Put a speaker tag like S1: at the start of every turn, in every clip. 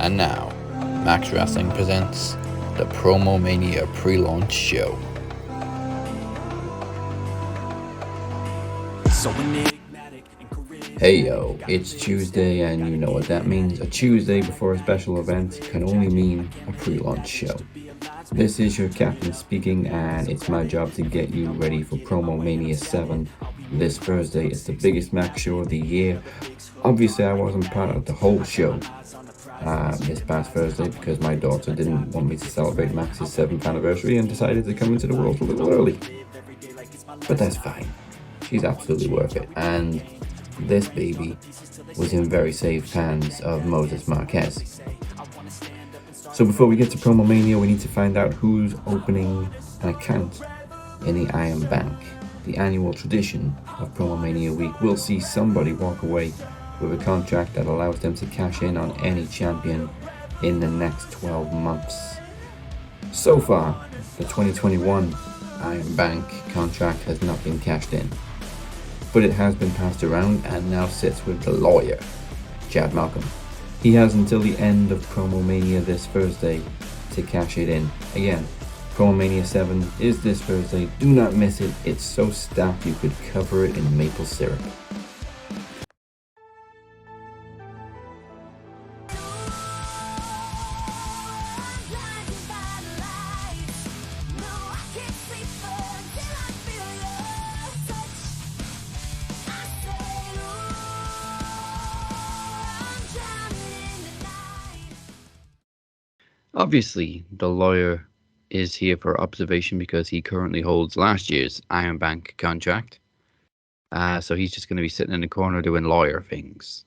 S1: And now, Max Wrestling presents the PromoMania pre-launch show. Hey yo, it's Tuesday and you know what that means. A Tuesday before a special event can only mean a pre-launch show. This is your captain speaking and it's my job to get you ready for PromoMania VII this Thursday. It's the biggest Max show of the year. Obviously I wasn't part of the whole show this past Thursday because my daughter didn't want me to celebrate Max's 7th anniversary and decided to come into the world a little early. But that's fine. She's absolutely worth it. And this baby was in very safe hands of Moses Marquez. So before we get to PromoMania, we need to find out who's opening an account in the Iron Bank. The annual tradition of PromoMania week will see somebody walk away with a contract that allows them to cash in on any champion in the next 12 months. So far, the 2021 Iron Bank contract has not been cashed in, but it has been passed around and now sits with the lawyer, Chad Malcolm. He has until the end of PromoMania this Thursday to cash it in. Again, PromoMania 7 is this Thursday. Do not miss it. It's so stacked you could cover it in maple syrup. Obviously, the lawyer is here for observation because he currently holds last year's Iron Bank contract. So he's just going to be sitting in the corner doing lawyer things.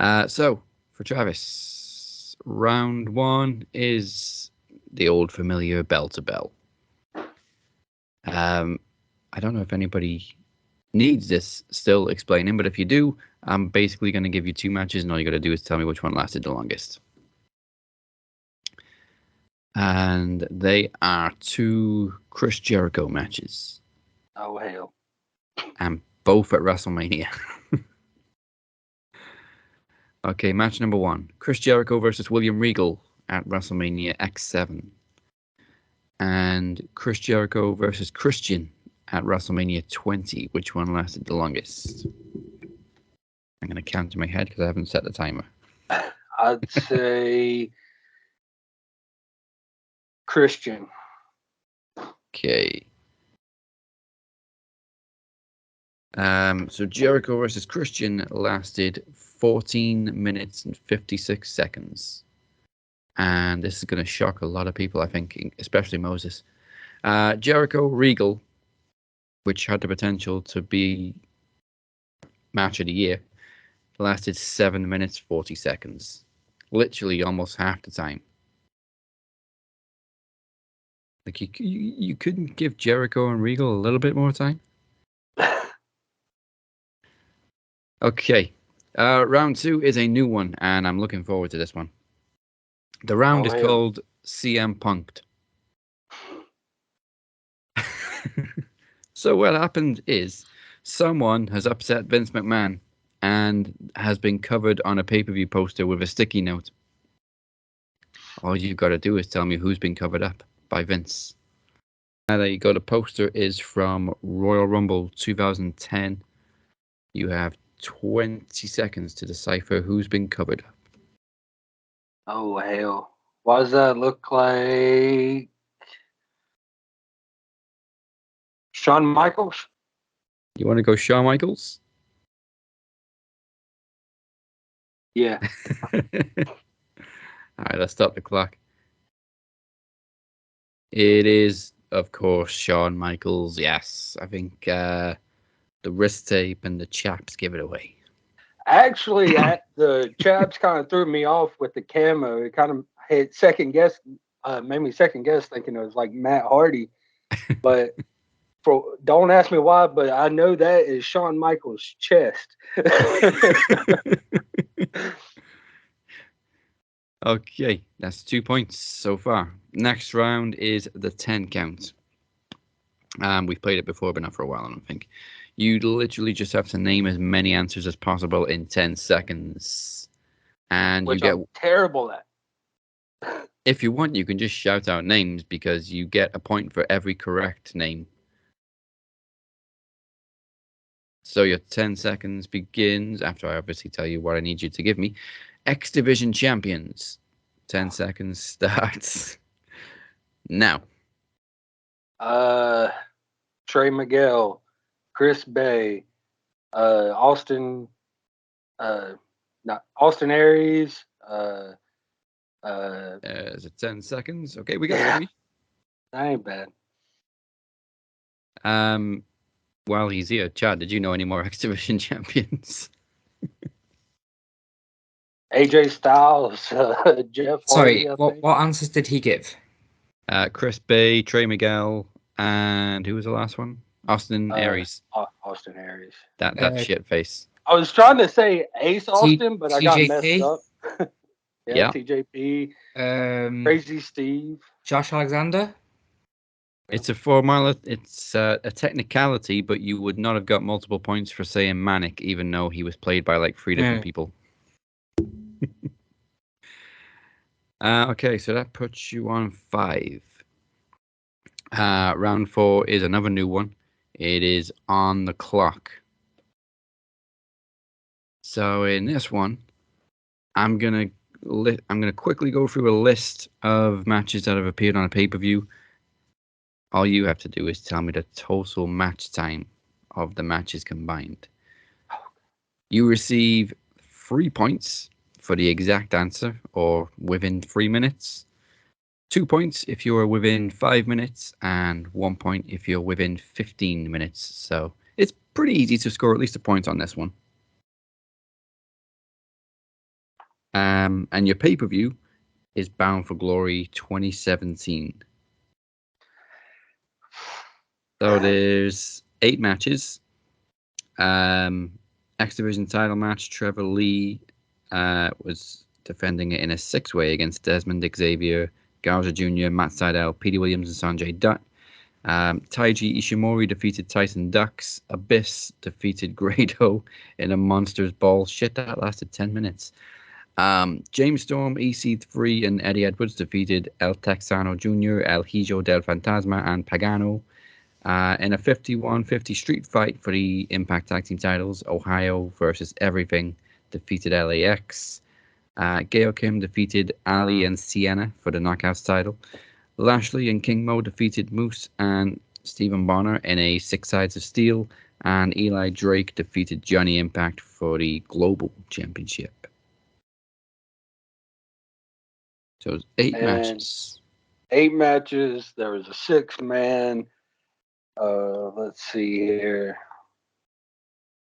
S1: So, for Travis, round one is the old familiar bell to bell. I don't know if anybody needs this still explaining, but if you do, I'm basically going to give you two matches and all you got to do is tell me which one lasted the longest. And they are two Chris Jericho matches.
S2: Oh, hell.
S1: And both at WrestleMania. Okay, match number one. Chris Jericho versus William Regal at WrestleMania X7. And Chris Jericho versus Christian at WrestleMania 20. Which one lasted the longest? I'm going to count in my head because I haven't set the timer.
S2: I'd say Christian.
S1: Okay. So Jericho versus Christian lasted 14 minutes and 56 seconds. And this is going to shock a lot of people, I think, especially Moses. Jericho Regal, which had the potential to be match of the year, lasted 7 minutes 40 seconds. Literally almost half the time. Like you couldn't give Jericho and Regal a little bit more time? Okay. Round two is a new one, and I'm looking forward to this one. The round is called CM Punked. So what happened is someone has upset Vince McMahon and has been covered on a pay-per-view poster with a sticky note. All you've got to do is tell me who's been covered up by Vince. There you go. The poster is from Royal Rumble 2010. You have 20 seconds to decipher who's been covered up.
S2: Oh, hell. Why does that look like Shawn Michaels?
S1: You want to go Shawn Michaels?
S2: Yeah.
S1: All right, let's stop the clock. It is, of course, Shawn Michaels. Yes, I think the wrist tape and the chaps give it away.
S2: Actually, the chaps kind of threw me off with the camo. It kind of had made me second guess thinking it was like Matt Hardy. But don't ask me why, but I know that is Shawn Michaels' chest.
S1: Okay, that's 2 points so far. Next round is the 10 count. We've played it before, but not for a while, I don't think. You literally just have to name as many answers as possible in 10 seconds.
S3: And
S2: which
S3: you get,
S2: I'm terrible at.
S3: if you want, you can just shout out names because you get a point for every correct name. So your 10 seconds begins after I obviously tell you what I need you to give me. X Division champions. 10 seconds starts now.
S2: Trey Miguel, Chris Bay, Austin, not Austin Aries.
S3: Is it 10 seconds? Okay, we got 3.
S2: That ain't bad.
S3: While he's here, Chad, did you know any more X Division champions?
S2: AJ Styles, Jeff
S4: Sorry,
S2: Hardy, I
S4: what
S2: think.
S4: answers did he give?
S3: Chris Bay, Trey Miguel, and who was the last one? Austin Aries.
S2: Austin Aries.
S3: That shit face.
S2: I was trying to say Ace Austin, but I got messed
S4: TJP?
S2: up.
S3: Yeah.
S2: TJP, Crazy Steve.
S4: Josh Alexander?
S3: It's a formula. It's a technicality, but you would not have got multiple points for saying Manic, even though he was played by like 3 different people. Okay, so that puts you on 5. Round 4 is another new one. It is on the clock. So in this one, I'm gonna quickly go through a list of matches that have appeared on a pay-per-view. All you have to do is tell me the total match time of the matches combined. You receive 3 points for the exact answer or within 3 minutes. 2 points if you're within 5 minutes, and 1 point if you're within 15 minutes. So it's pretty easy to score at least a point on this one. And your pay-per-view is Bound for Glory 2017. So there's 8 matches. X Division title match, Trevor Lee was defending it in a 6-way against Desmond Xavier, Garza Jr., Matt Sydal, Petey Williams, and Sanjay Dutt. Taiji Ishimori defeated Tyson Dux. Abyss defeated Grado in a Monsters Ball. Shit, that lasted 10 minutes. James Storm, EC3, and Eddie Edwards defeated El Texano Jr., El Hijo del Fantasma, and Pagano. In a 51-50 street fight for the Impact Tag Team titles, Ohio versus Everything defeated LAX. Gail Kim defeated Ali and Sienna for the Knockouts title. Lashley and King Mo defeated Moose and Stephen Bonner in a 6 Sides of Steel. And Eli Drake defeated Johnny Impact for the Global Championship. So it was 8 matches.
S2: 8 matches. There was a 6-man. Let's see here.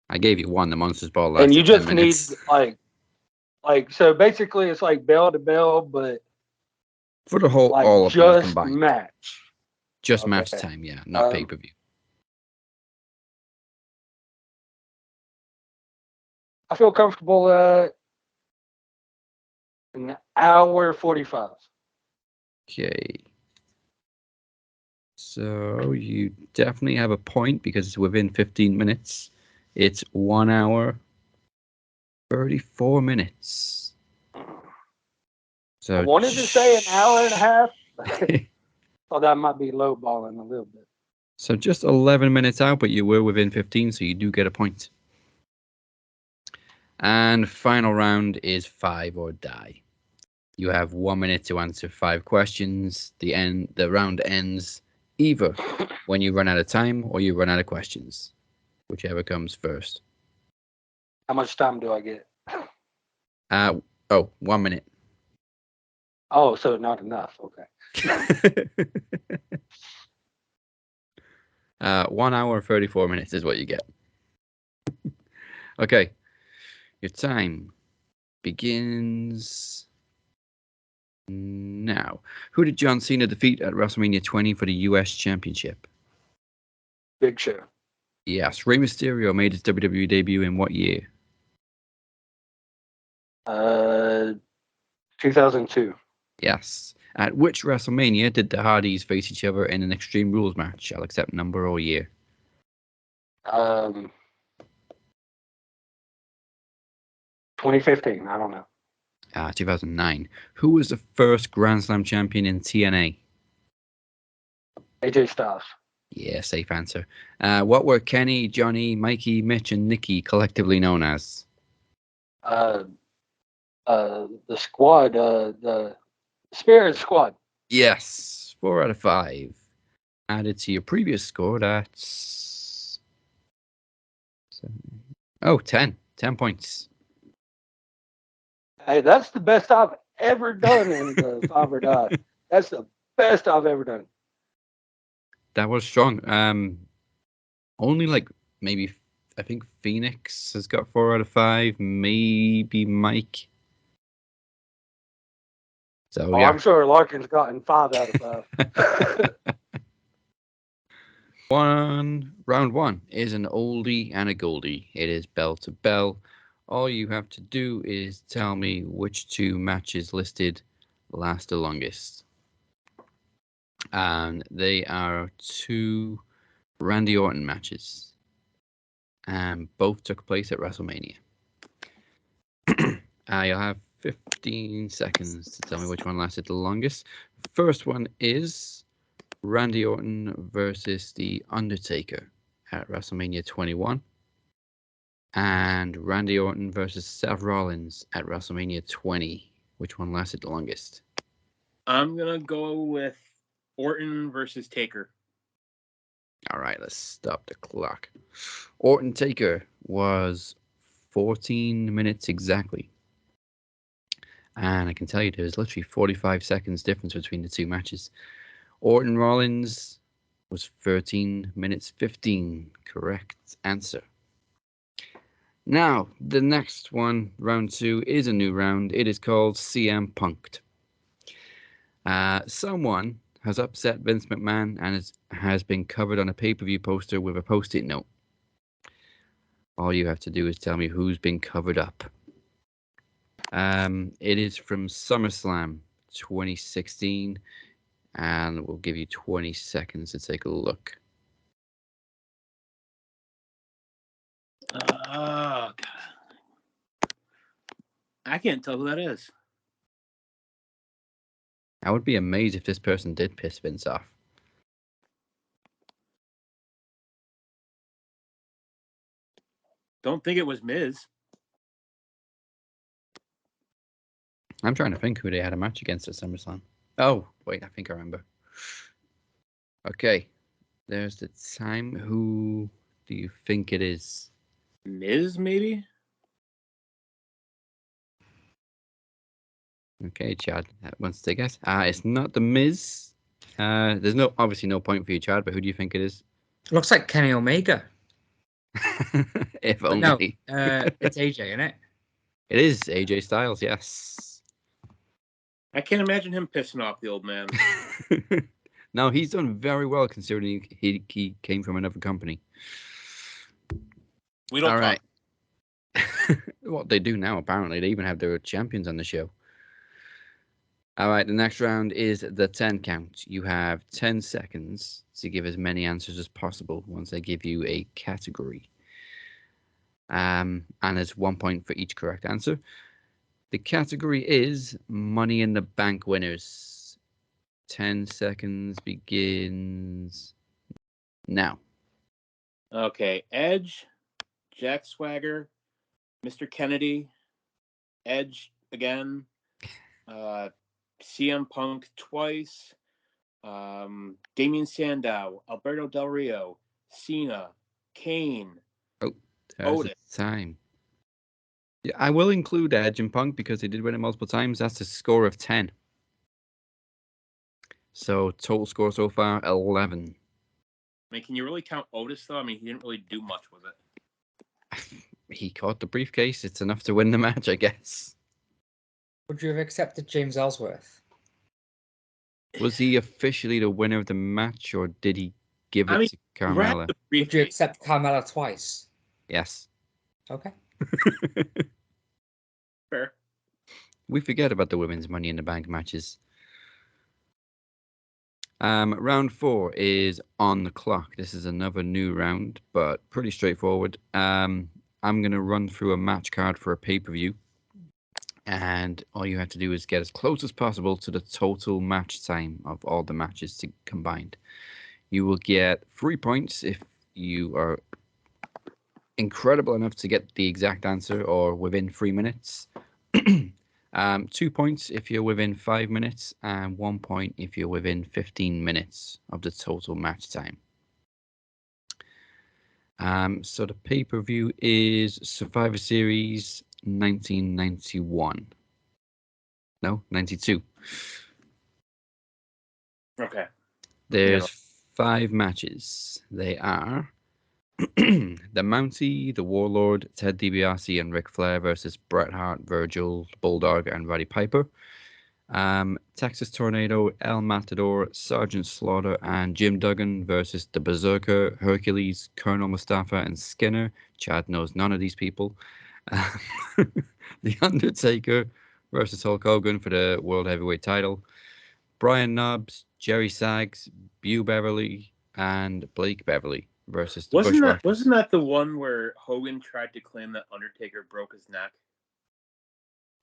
S3: I gave you one. The Monsters Ball
S2: And you just
S3: 10
S2: need
S3: minutes.
S2: like so basically it's like bell to bell, but
S3: For the whole,
S2: like
S3: all of them
S2: just
S3: combined.
S2: match.
S3: Just
S2: Okay.
S3: match time, yeah, not pay-per-view.
S2: I feel comfortable at an hour 45.
S3: Okay. So you definitely have a point because it's within 15 minutes. It's 1 hour, 34 minutes. So
S2: I wanted to say an hour and a half. Thought that might be lowballing a little bit.
S3: So just 11 minutes out, but you were within 15, so you do get a point. And final round is 5 or die. You have 1 minute to answer 5 questions. The round ends either when you run out of time or you run out of questions, whichever comes first.
S2: How much time do I get?
S3: 1 minute.
S2: Oh, so not enough. Okay.
S3: 1 hour and 34 minutes is what you get. Okay. Your time begins now. Who did John Cena defeat at WrestleMania 20 for the US Championship?
S2: Big Show.
S3: Yes. Rey Mysterio made his WWE debut in what year?
S2: 2002.
S3: Yes. At which WrestleMania did the Hardys face each other in an Extreme Rules match? I'll accept number or year.
S2: 2015. I don't know.
S3: 2009. Who was the first Grand Slam champion in TNA?
S2: AJ Styles.
S3: Yeah, safe answer. What were Kenny, Johnny, Mikey, Mitch, and Nikki collectively known as?
S2: The squad, the Spirit Squad.
S3: Yes, 4 out of 5. Added to your previous score, that's 10. 10 points.
S2: Hey, that's the best I've ever done in the 5 or Die. That's the best I've ever done.
S3: That was strong. Only like maybe I think Phoenix has got 4 out of 5. Maybe Mike. So yeah,
S2: I'm sure Larkin's gotten 5 out of 5.
S3: round one is an oldie and a goldie. It is bell to bell. All you have to do is tell me which 2 matches listed last the longest. And they are 2 Randy Orton matches. And both took place at WrestleMania. You'll have 15 seconds to tell me which one lasted the longest. First one is Randy Orton versus The Undertaker at WrestleMania 21. And Randy Orton versus Seth Rollins at WrestleMania 20. Which one lasted the longest?
S5: I'm going to go with Orton versus Taker.
S3: All right, let's stop the clock. Orton Taker was 14 minutes exactly. And I can tell you there's literally 45 seconds difference between the 2 matches. Orton Rollins was 13 minutes 15. Correct answer. Now, the next one, round 2, is a new round. It is called CM Punked. Someone has upset Vince McMahon and has been covered on a pay-per-view poster with a post-it note. All you have to do is tell me who's been covered up. It is from SummerSlam 2016, and we'll give you 20 seconds to take a look.
S5: Oh, God. I can't tell who that is.
S3: I would be amazed if this person did piss Vince off.
S5: Don't think it was Miz.
S3: I'm trying to think who they had a match against at SummerSlam. Oh, wait, I think I remember. Okay, there's the time. Who do you think it is?
S5: Miz, maybe?
S3: Okay, Chad wants to guess. It's not the Miz. There's obviously no point for you, Chad, but who do you think it is?
S4: Looks like Kenny Omega.
S3: If
S4: But
S3: only.
S4: no, it's AJ, isn't it?
S3: It is AJ Styles, yes.
S5: I can't imagine him pissing off the old man.
S3: No, he's done very well considering he came from another company.
S5: We don't
S3: All
S5: talk.
S3: right. What they do now, apparently. They even have their champions on the show. All right, the next round is the 10 count. You have 10 seconds to give as many answers as possible once I give you a category. And there's 1 point for each correct answer. The category is Money in the Bank winners. 10 seconds begins now.
S5: Okay, Edge, Jack Swagger, Mr. Kennedy, Edge again, CM Punk twice, Damien Sandow, Alberto Del Rio, Cena, Kane,
S3: There's
S5: Otis.
S3: the time. Yeah, I will include Edge and Punk because they did win it multiple times. That's a score of 10. So total score so far, 11.
S5: I mean, can you really count Otis, though? I mean, he didn't really do much with it.
S3: He caught the briefcase. It's enough to win the match, I guess.
S4: Would you have accepted James Ellsworth?
S3: Was he officially the winner of the match, or did he give it to Carmella?
S4: Would you accept Carmella twice?
S3: Yes.
S4: Okay.
S5: Fair.
S3: We forget about the women's Money in the Bank matches. Round 4 is on the clock. This is another new round, but pretty straightforward. I'm going to run through a match card for a pay-per-view. And all you have to do is get as close as possible to the total match time of all the matches combined. You will get 3 points if you are incredible enough to get the exact answer or within 3 minutes. 2 points if you're within 5 minutes, and 1 point if you're within 15 minutes of the total match time. So the pay-per-view is Survivor Series 1991. No, 92.
S5: Okay.
S3: There's 5 matches. They are the Mountie, the Warlord, Ted DiBiase, and Ric Flair versus Bret Hart, Virgil, Bulldog, and Roddy Piper. Texas Tornado, El Matador, Sergeant Slaughter, and Jim Duggan versus the Berserker, Hercules, Colonel Mustafa, and Skinner. Chad knows none of these people. The Undertaker versus Hulk Hogan for the World Heavyweight title. Brian Knobbs, Jerry Saggs, Bew Beverly, and Blake Beverly versus the Bushwhackers.
S5: Wasn't that the one where Hogan tried to claim that Undertaker broke his neck?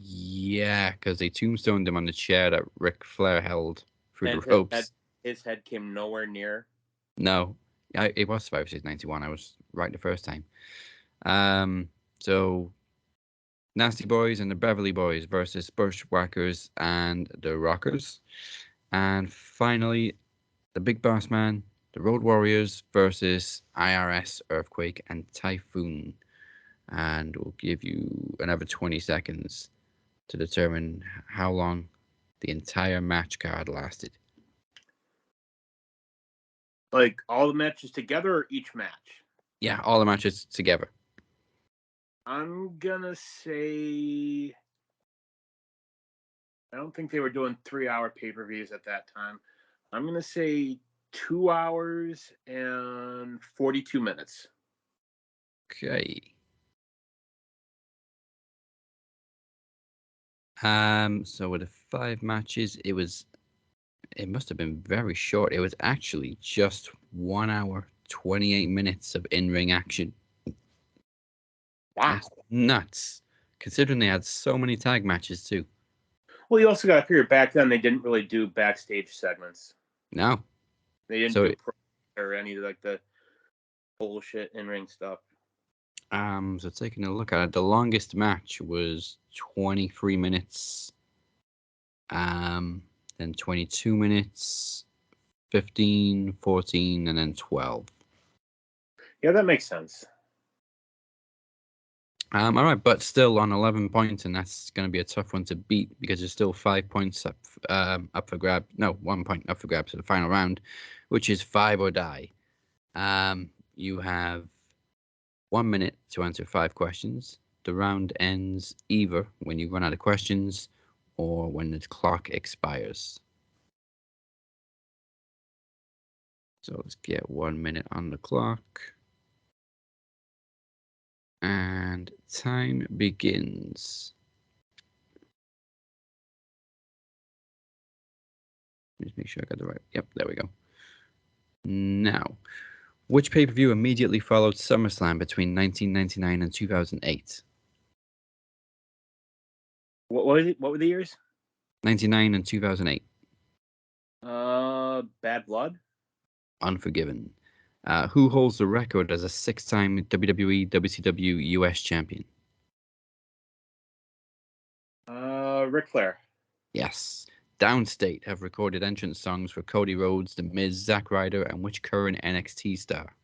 S3: Yeah, because they tombstoned him on the chair that Ric Flair held through
S5: And
S3: the ropes.
S5: his head came nowhere near.
S3: No, it was Survivor Series 91. I was right the first time. So Nasty Boys and the Beverly Boys versus Bushwhackers and the Rockers. And finally, the Big Boss Man, the Road Warriors versus IRS, Earthquake, and Typhoon. And we'll give you another 20 seconds to determine how long the entire match card lasted.
S5: Like all the matches together or each match?
S3: Yeah, all the matches together.
S5: I'm gonna say I don't think they were doing 3-hour pay-per-views at that time. I'm gonna say 2 hours and 42 minutes.
S3: Okay. So with the 5 matches, it must have been very short. It was actually just 1 hour, 28 minutes of in-ring action.
S5: Wow.
S3: That's nuts. Considering they had so many tag matches too.
S5: Well, you also got to figure back then they didn't really do backstage segments.
S3: No.
S5: They didn't do or any like the bullshit in-ring stuff.
S3: So taking a look at it, the longest match was 23 minutes. Then 22 minutes, 15, 14, and then 12.
S5: Yeah, that makes sense.
S3: All right, but still on 11 points, and that's going to be a tough one to beat because there's still 5 points up for grab. No, 1 point up for grabs for the final round, which is 5 or die. You have 1 minute to answer 5 questions. The round ends either when you run out of questions or when the clock expires. So let's get 1 minute on the clock. And time begins. Just make sure I got the right. Yep, there we go. Now, which pay-per-view immediately followed SummerSlam between 1999 and 2008?
S5: What was it? What were the years?
S3: 99 and 2008.
S5: Bad Blood.
S3: Unforgiven. Who holds the record as a 6-time WWE WCW US champion?
S5: Ric Flair.
S3: Yes. Downstate have recorded entrance songs for Cody Rhodes, The Miz, Zack Ryder, and which current NXT star?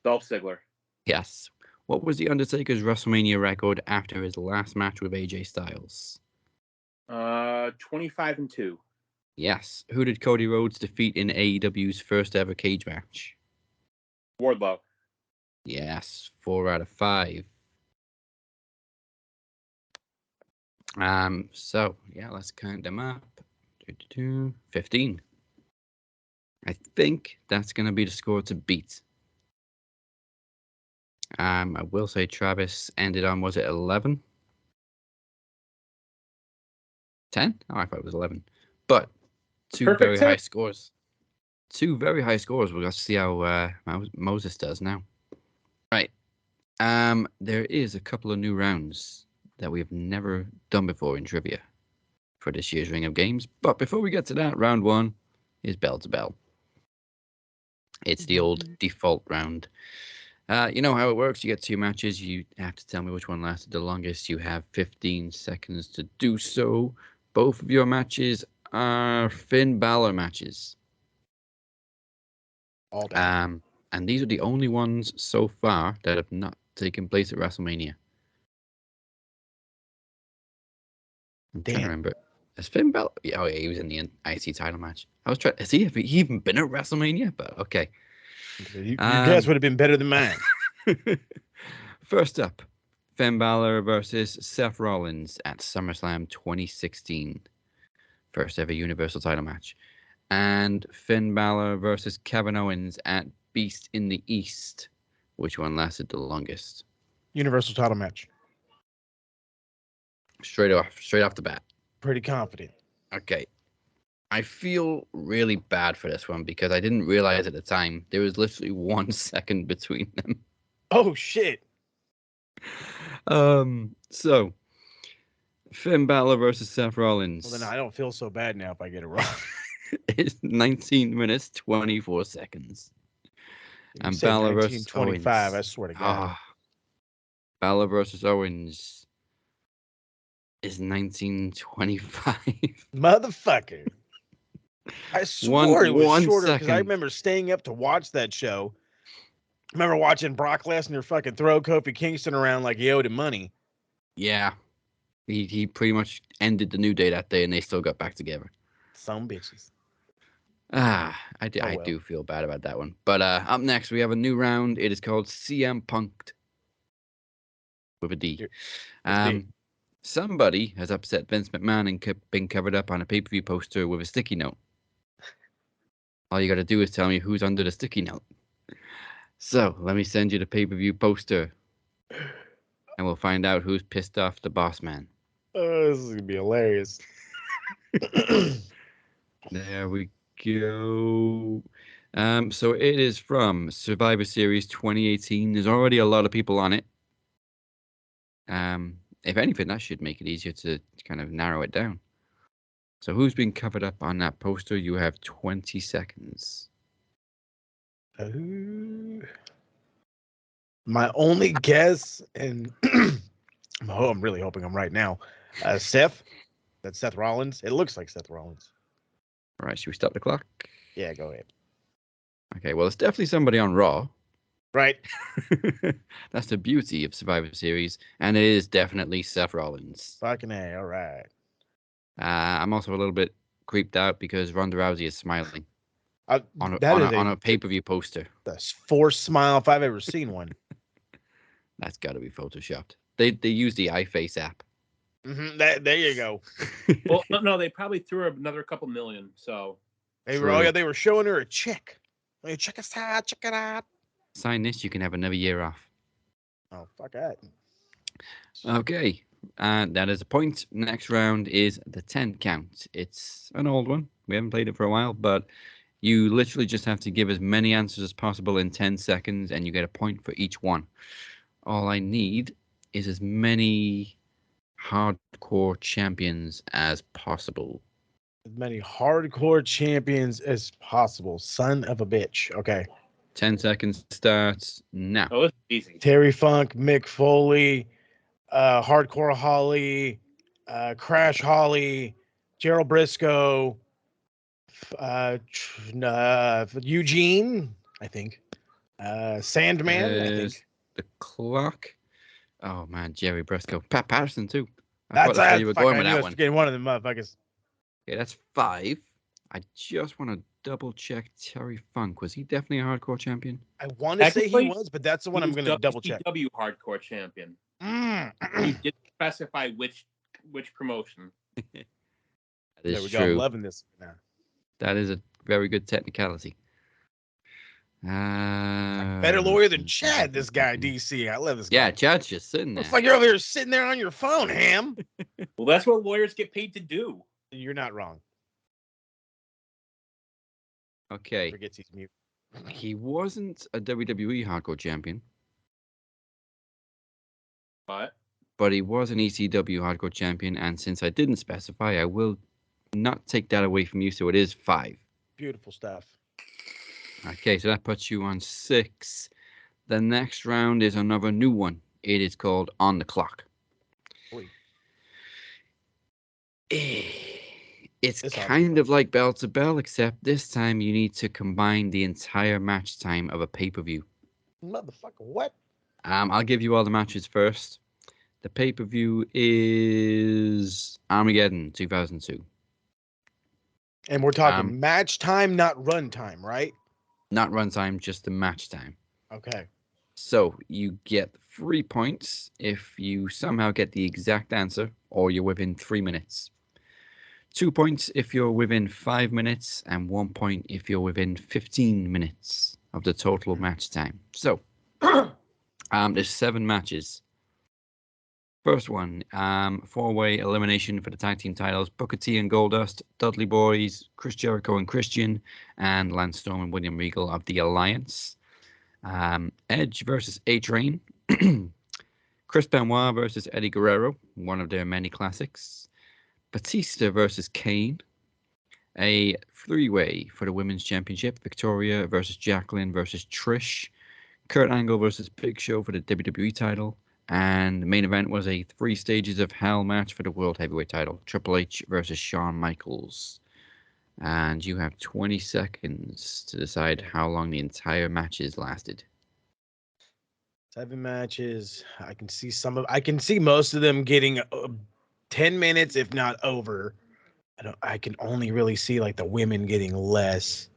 S5: Dolph Ziggler.
S3: Yes. What was The Undertaker's WrestleMania record after his last match with AJ Styles?
S5: 25-2.
S3: Yes. Who did Cody Rhodes defeat in AEW's first ever cage match?
S5: Wardlow.
S3: Yes. 4 out of 5. So yeah, let's count them up. 15. I think that's gonna be the score to beat. I will say Travis ended on, was it 11? 10? Oh, I thought it was 11. But two very high scores. Two very high scores. We'll have to see how Moses does now. Right. There is a couple of new rounds. that we have never done before in trivia for this year's Ring of Games. But before we get to that, round one is bell to bell. It's the old default round. You know how it works. You get 2 matches. You have to tell me which one lasted the longest. You have 15 seconds to do so. Both of your matches are Finn Balor matches.
S6: All day.
S3: And these are the only ones so far that have not taken place at WrestleMania. I'm trying to remember. Has Finn Balor? Oh, yeah, he was in the IC title match. I was trying. Has he even been at WrestleMania? But okay.
S6: Your guess would have been better than mine.
S3: First up, Finn Balor versus Seth Rollins at SummerSlam 2016. First ever Universal title match. And Finn Balor versus Kevin Owens at Beast in the East. Which one lasted the longest?
S6: Universal title match.
S3: Straight off the bat.
S6: Pretty confident.
S3: Okay. I feel really bad for this one because I didn't realize at the time there was literally 1 second between them.
S6: Oh shit.
S3: So Finn Balor versus Seth Rollins.
S6: Well, then I don't feel so bad now if I get it wrong.
S3: It's 19 minutes 24 seconds.
S6: You said
S3: Balor versus
S6: 1925.
S3: Owens.
S6: I swear to God.
S3: Balor versus Owens is 1925.
S6: Motherfucker. I swore it was
S3: 1
S6: shorter because I
S3: second.
S6: remember staying up to watch that show. I remember watching Brock Lesnar fucking throw Kofi Kingston around like he owed him money.
S3: Yeah. He pretty much ended the New Day that day and they still got back together.
S6: Some bitches.
S3: I
S6: well.
S3: do feel bad about that one. But up next, we have a new round. It is called CM Punk'd. With a D. Somebody has upset Vince McMahon and been covered up on a pay-per-view poster with a sticky note. All you got to do is tell me who's under the sticky note. So, let me send you the pay-per-view poster. And we'll find out who's pissed off the boss man.
S6: Oh, this is going to be hilarious.
S3: There we go. So it is from Survivor Series 2018. There's already a lot of people on it. If anything, that should make it easier to kind of narrow it down. So who's been covered up on that poster? You have 20 seconds.
S6: My only guess, and I'm really hoping I'm right now. Seth. That's Seth Rollins. It looks like Seth Rollins.
S3: All right, should we stop the clock?
S6: Yeah, go ahead.
S3: Okay, well, it's definitely somebody on Raw.
S6: Right.
S3: That's the beauty of Survivor Series, and it is definitely Seth Rollins.
S6: Fucking A, all right.
S3: I'm also a little bit creeped out because Ronda Rousey is smiling on a pay-per-view poster.
S6: The forced smile if I've ever seen one.
S3: That's got to be photoshopped. They use the iFace app.
S6: Mm-hmm. There you go.
S5: Well, no, they probably threw another couple million. So
S6: They were showing her a check. Hey, check us out, check it out.
S3: Sign this, you can have another year off.
S6: Oh, fuck that.
S3: Okay, and that is a point. Next round is the 10 count. It's an old one. We haven't played it for a while, but you literally just have to give as many answers as possible in 10 seconds, and you get a point for each one. All I need is as many hardcore champions as possible.
S6: As many hardcore champions as possible. Son of a bitch. Okay.
S3: 10 seconds starts now.
S5: oh, it's easy.
S6: Terry Funk, Mick Foley, Hardcore Holly, Crash Holly, Gerald Briscoe, Eugene, I think. Sandman, I think.
S3: The clock. Oh man, Jerry Briscoe. Pat Patterson too.
S6: That's
S3: where you were going
S6: I
S3: with
S6: knew I
S3: that
S6: was
S3: one.
S6: forgetting one of them motherfuckers.
S3: Okay, that's 5. I just want to double check Terry Funk. Was he definitely a hardcore champion?
S6: I want to say he
S5: Technically,
S6: was, but that's the one I'm going to double check.
S5: WCW Hardcore Champion.
S6: Mm.
S5: He did specify which promotion.
S3: That
S6: There
S3: is
S6: we go. I'm
S3: true.
S6: loving this now.
S3: That is a very good technicality.
S6: Better lawyer than Chad, this guy, DC. I love this guy.
S3: Yeah, Chad's just sitting there.
S6: Looks like you're over here sitting there on your phone, Ham.
S5: Well, that's what lawyers get paid to do.
S6: You're not wrong.
S3: Okay.
S6: Forgets he's mute.
S3: He wasn't a WWE hardcore champion.
S5: But
S3: but he was an ECW Hardcore Champion, and since I didn't specify, I will not take that away from you, so it is 5.
S6: Beautiful stuff.
S3: Okay, so that puts you on 6. The next round is another new one. It is called On the Clock.
S6: Boy.
S3: It's
S6: This
S3: kind of like bell to bell, except this time you need to combine the entire match time of a pay-per-view.
S6: Motherfucker, what?
S3: I'll give you all the matches first. The pay-per-view is Armageddon 2002.
S6: And we're talking match time, not run time, right?
S3: Not runtime, just the match time.
S6: Okay.
S3: So you get 3 points if you somehow get the exact answer or you're within 3 minutes. 2 points if you're within 5 minutes, and 1 point if you're within 15 minutes of the total match time. So there's 7 matches. First one, 4-way elimination for the tag team titles. Booker T and Goldust, Dudley Boys, Chris Jericho and Christian, and Lance Storm and William Regal of the Alliance. Edge versus A-Train. Chris Benoit versus Eddie Guerrero, one of their many classics. Batista versus Kane. A 3-way for the Women's Championship. Victoria versus Jacqueline versus Trish. Kurt Angle versus Big Show for the WWE title. And the main event was a 3 stages of hell match for the World Heavyweight title. Triple H versus Shawn Michaels. And you have 20 seconds to decide how long the entire matches lasted.
S6: 7 matches. I can see most of them getting 10 minutes, if not over. I can only really see like the women getting less.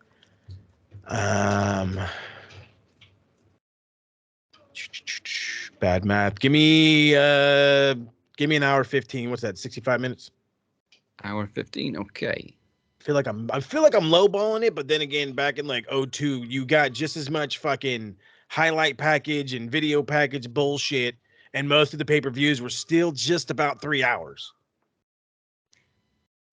S6: Bad math. Give me an hour 15. What's that? 65 minutes.
S3: Hour 15. Okay.
S6: I feel like I'm lowballing it, but then again, back in like 2002, you got just as much fucking highlight package and video package bullshit, and most of the pay-per-views were still just about 3 hours.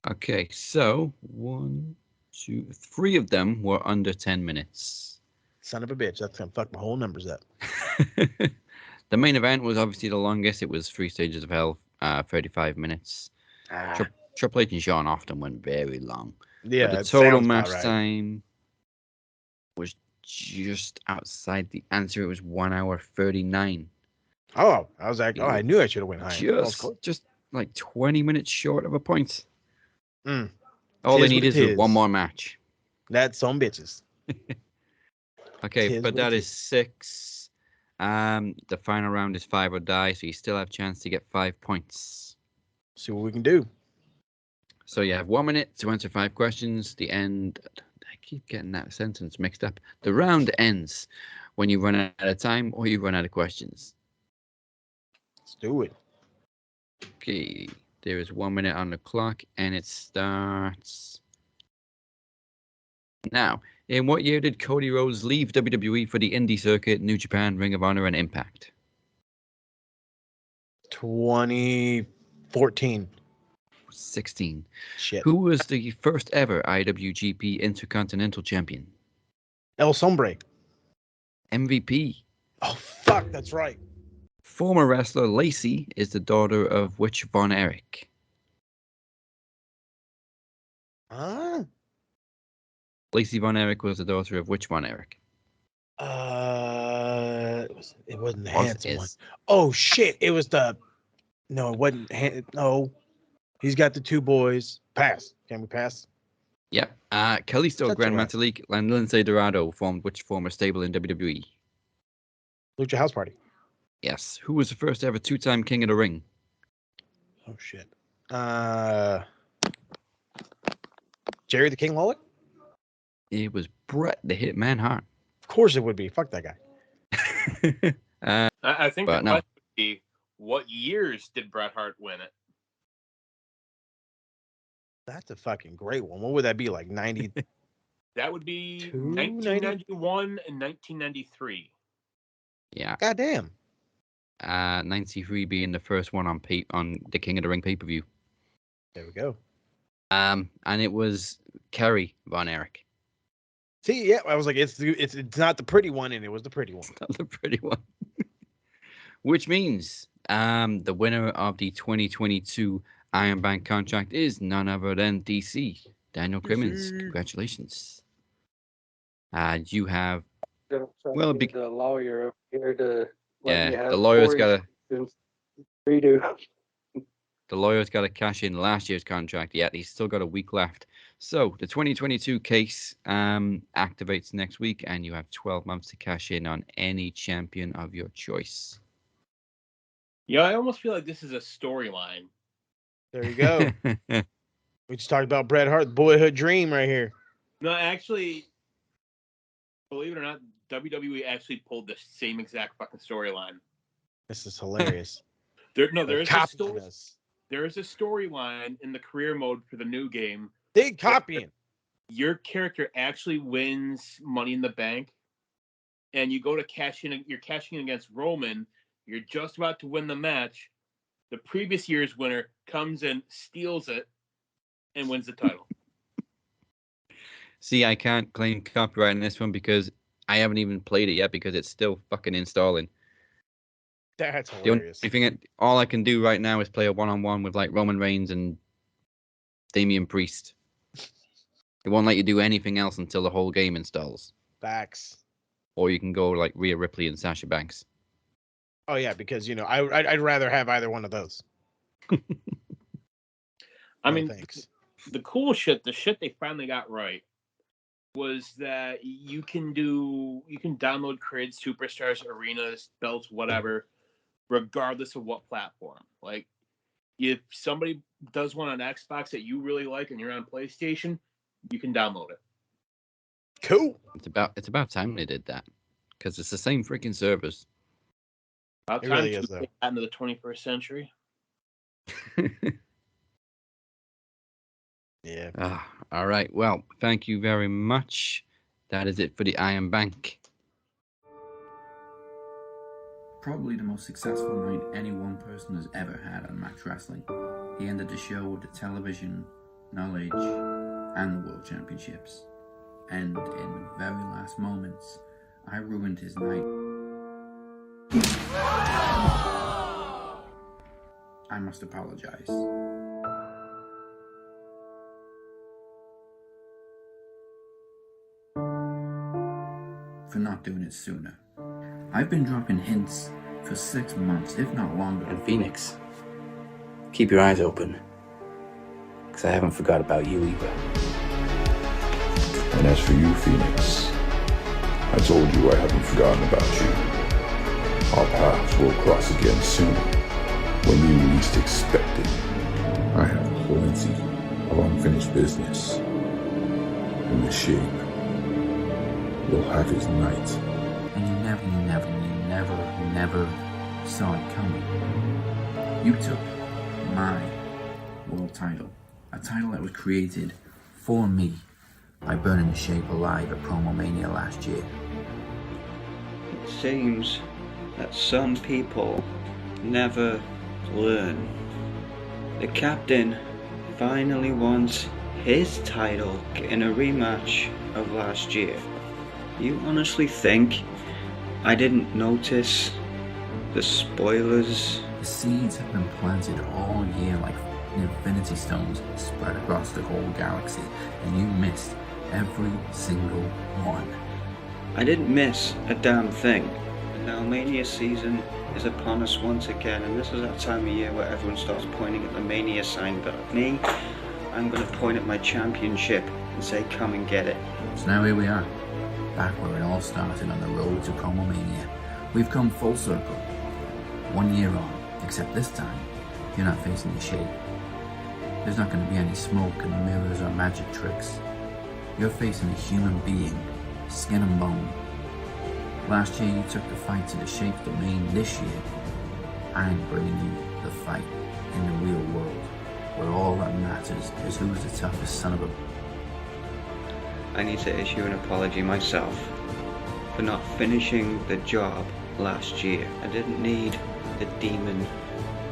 S3: Okay, so 1, 2, 3 of them were under 10 minutes.
S6: Son of a bitch. That's gonna fuck my whole numbers up.
S3: The main event was obviously the longest. It was 3 stages of hell, 35 minutes. Triple H and Shawn often went very long.
S6: Yeah,
S3: but the
S6: it
S3: total
S6: sounds about
S3: match
S6: right.
S3: time was just outside the answer. It was 1 hour 39.
S6: Oh, I was like, I knew I should have went higher.
S3: Just like 20 minutes short of a point.
S6: Mm.
S3: All they
S6: Tis
S3: need
S6: what
S3: is
S6: it
S3: one
S6: is.
S3: more match.
S6: That's some bitches.
S3: Okay,
S6: Tis
S3: but
S6: what
S3: that
S6: it
S3: is 6. The final round is 5 or die, so you still have a chance to get 5 points.
S6: See what we can do.
S3: So you have 1 minute to answer 5 questions. The end. I keep getting that sentence mixed up. The round ends when you run out of time or you run out of questions.
S6: Let's do it.
S3: Okay, there is 1 minute on the clock, and it starts now. In what year did Cody Rhodes leave WWE for the indie circuit, New Japan, Ring of Honor, and Impact?
S6: 2014.
S3: 16.
S6: Shit.
S3: Who was the first ever IWGP Intercontinental Champion?
S6: El Sombre.
S3: MVP.
S6: Oh, fuck. That's right.
S3: Former wrestler Lacey is the daughter of which Von Erich?
S6: Huh?
S3: Lacey Von Erich was the daughter of which Von Erich?
S6: It wasn't the handsome one. Oh shit! It was the. No, it wasn't. No, he's got the 2 boys. Pass. Can we pass?
S3: Yep. Kalisto,
S6: Shut
S3: Grand
S6: your ass.
S3: Metalik, and Lindsay Dorado formed which former stable in WWE?
S6: Lucha House Party.
S3: Yes. Who was the first ever 2-time King of the Ring?
S6: Oh shit. Jerry the King Lawler?
S3: It was Bret the Hitman Hart.
S6: Of course it would be. Fuck that guy.
S5: I think
S3: But
S5: the
S3: no.
S5: question would be, what years did Bret Hart win it?
S6: That's a fucking great one. What would that be, like 90?
S5: That would be
S6: 2,
S5: 1991 and 1993.
S3: Yeah.
S6: Goddamn.
S3: 93 being the first one on the King of the Ring pay-per-view.
S6: There we go.
S3: And it was Kerry Von Erich.
S6: See, yeah, I was like, it's not the pretty one, and it was the pretty one.
S3: Not the pretty one. Which means The winner of the 2022 Iron Bank contract is none other than DC, Daniel Crimmins. Congratulations. You have, well,
S2: the lawyer up here to let me
S3: yeah,
S2: have
S3: the lawyer's
S2: Corey's
S3: got to.
S2: redo.
S3: The lawyer's got to cash in last year's contract yet. He's still got a week left. So the 2022 case activates next week, and you have 12 months to cash in on any champion of your choice.
S5: Yeah, I almost feel like this is a storyline.
S6: There you go. We just talked about Bret Hart, boyhood dream right here.
S5: No, actually, believe it or not, WWE actually pulled the same exact fucking storyline.
S6: This is hilarious.
S5: There is a
S6: copying us.
S5: There is a storyline in the career mode for the new game.
S6: They copying.
S5: Your character actually wins Money in the Bank, and you go to cash in. You're cashing in against Roman. You're just about to win the match. The previous year's winner comes in, steals it, and wins the title.
S3: See, I can't claim copyright in this one because I haven't even played it yet because it's still fucking installing.
S6: That's hilarious.
S3: All I can do right now is play a one-on-one with like Roman Reigns and Damian Priest. It won't let you do anything else until the whole game installs.
S6: Facts.
S3: Or you can go like Rhea Ripley and Sasha Banks.
S6: Oh yeah, because I'd rather have either one of those.
S5: I mean,
S6: thanks.
S5: The cool shit, the shit they finally got right, was that you can download Created Superstars, arenas, belts, whatever, regardless of what platform. Like, if somebody does one on Xbox that you really like and you're on PlayStation, you can download it.
S6: Cool.
S3: It's about time they did that because it's the same freaking servers.
S5: About
S6: It
S5: time
S6: really
S5: to
S6: is, though.
S5: get into the 21st century.
S6: Yeah.
S3: All right. Well, thank you very much. That is it for the Iron Bank.
S1: Probably the most successful night any one person has ever had on Max Wrestling. He ended the show with the television, knowledge, and the World Championships. And in the very last moments, I ruined his night. I must apologize. For not doing it sooner. I've been dropping hints for 6 months, if not longer.
S7: And Phoenix, keep your eyes open, because I haven't forgot about you either.
S8: And as for you, Phoenix, I told you I haven't forgotten about you. Our paths will cross again soon, when you least expect it. I have plenty of unfinished business. In the shape, you'll have his night.
S1: And you never saw it coming. You took my world title, a title that was created for me by burning the shape alive at PromoMania last year.
S9: It seems that some people never learn. The captain finally wants his title in a rematch of last year. You honestly think I didn't notice the spoilers?
S1: The seeds have been planted all year like infinity stones spread across the whole galaxy, and you missed every single one.
S9: I didn't miss a damn thing. And now Mania season is upon us once again, and this is that time of year where everyone starts pointing at the Mania sign, but me, I'm going to point at my championship and say, come and get it.
S1: So now here we are, back where it all started on the road to PromoMania. We've come full circle, 1 year on, except this time, you're not facing the shape. There's not going to be any smoke and mirrors or magic tricks. You're facing a human being, skin and bone. Last year you took the fight to the shape domain. This year, I'm bringing you the fight in the real world, where all that matters is who's the toughest son of a...
S9: I need to issue an apology myself for not finishing the job last year. I didn't need the demon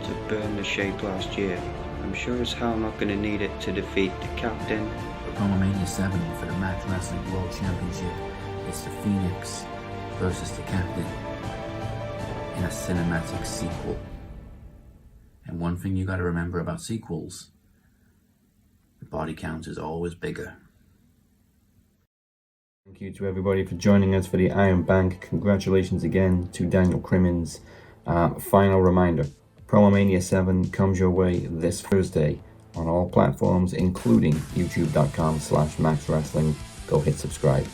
S9: to burn the shape last year. I'm sure as hell not going to need it to defeat the captain.
S1: PromoMania VII for the Max Wrestling World Championship. It's the Phoenix versus the Captain in a cinematic sequel
S7: And one thing you gotta remember about sequels, the body count is always bigger.
S1: Thank you to everybody for joining us for the Iron Bank. Congratulations again to Daniel Crimmins. Final reminder, PromoMania 7 comes your way this Thursday on all platforms, including youtube.com/maxwrestling. Go hit subscribe.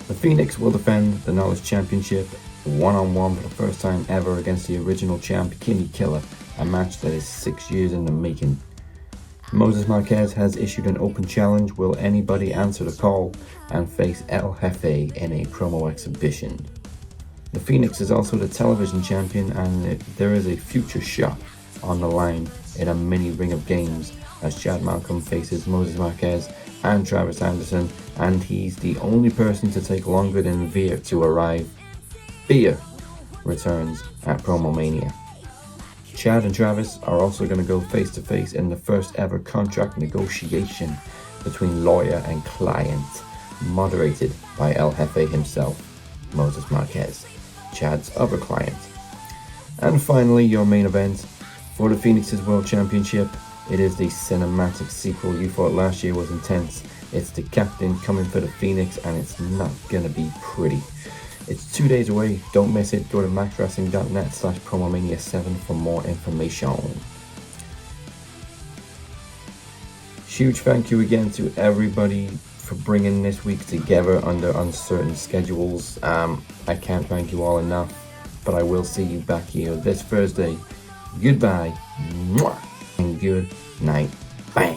S1: The Phoenix will defend the Knowledge Championship one-on-one for the first time ever against the original champ, Kenny Killer, a match that is 6 years in the making. Moses Marquez has issued an open challenge. Will anybody answer the call and face El Jefe in a promo exhibition? The Phoenix is also the television champion, and there is a future shot on the line in a mini Ring of Games as Chad Malcolm faces Moses Marquez and Travis Anderson, and he's the only person to take longer than Veer to arrive. Veer returns at PromoMania. Chad and Travis are also going to go face to face in the first ever contract negotiation between lawyer and client, moderated by El Jefe himself, Moses Marquez, Chad's other client. And finally, your main event for the Phoenix's World Championship. It is the cinematic sequel you thought last year was intense. It's the captain coming for the Phoenix, and it's not going to be pretty. It's 2 days away. Don't miss it. Go to maxwrestling.net/PromoMania 7 for more information. Huge thank you again to everybody for bringing this week together under uncertain schedules. I can't thank you all enough, but I will see you back here this Thursday. Goodbye, mwah, and good night. Bang.